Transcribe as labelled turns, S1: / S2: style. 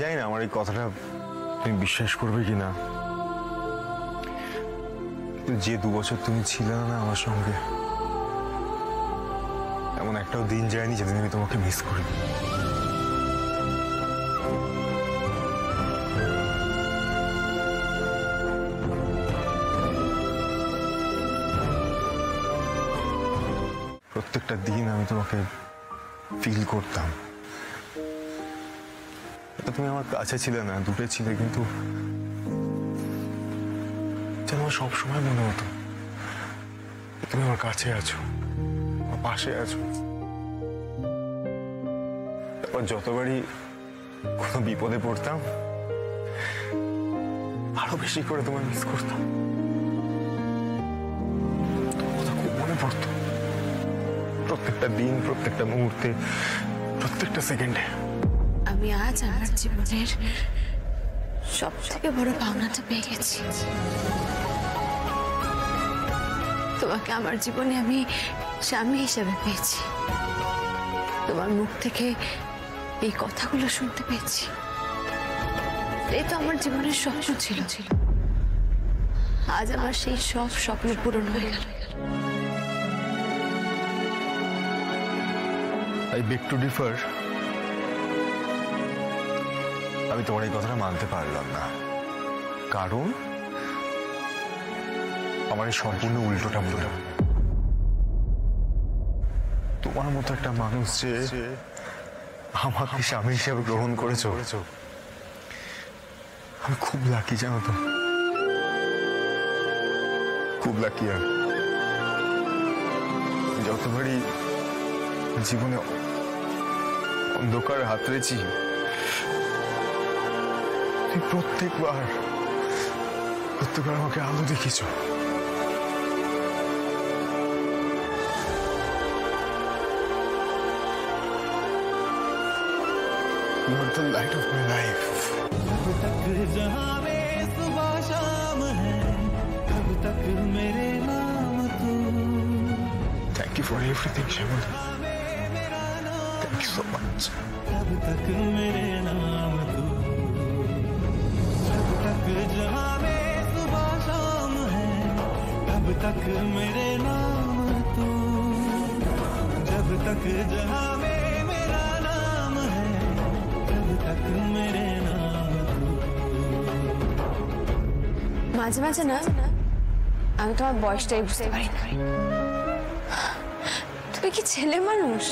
S1: জানি না আমার এই কথাটা তুমি বিশ্বাস করবে কিনা, যে 2 বছর তুমি ছিলে না আমার সঙ্গে, এমন একটাও দিন যায়নি যেদিন আমি তোমাকে মিস করি। প্রত্যেকটা দিন আমি তোমাকে ফিল করতাম। তুমি আমার কাছে ছিলে না, দূরে ছিলে, কিন্তু যেন আমার সবসময় মনে হতো তুমি আমার কাছে আছো, আমার পাশে আছো। তারপর যতবারই কোনো বিপদে পড়তাম আরো বেশি করে তোমায় মিস করতাম। কথা খুব মনে পড়তো, প্রত্যেকটা দিন, প্রত্যেকটা মুহূর্তে, প্রত্যেকটা সেকেন্ডে।
S2: আমি আজ আমার জীবনের সব থেকে বড় পাওনাটা পেয়ে গেছি। তোমাকে আমার জীবনে আমি স্বামী হিসেবে পেয়েছি। তোমার মুখ থেকে এই কথাগুলো শুনতে পেয়েছি। এই তো আমার জীবনের স্বপ্ন ছিল। আজ আমার সেই সব স্বপ্ন পূরণ হয়ে গেল।
S1: I beg to differ। আমি তোমার এই কথাটা মানতে পারলাম না, কারণ আমার এই সম্পূর্ণ উল্টোটা মনে। তোমার মতো একটা মানুষ যে আমাকে স্বামী হিসেবে গ্রহণ করেছো, আমি খুব লাকি, জানো তো, খুব লাকি। আর যতবারই জীবনে অন্ধকার হাতড়েছি, তুই প্রত্যেকবার আমাকে আলো দেখিয়েছ। You are the light of my life।
S3: कब तक जहां में सुबह शाम है, कब तक मेरे नाम तू।
S1: Thank you for everything, Shyamala। Thank you so much।
S3: कब तक मेरे नाम तू, जब तक जहां में सुबह शाम है, कब तक मेरे नाम तू, जब तक जहां में मेरा नाम है, कब तक मेरे नाम तू।
S2: মাঝে মাঝে না আমি তোমার বয়সটাই বুঝতে পারি না। তুমি কি ছেলে মানুষ?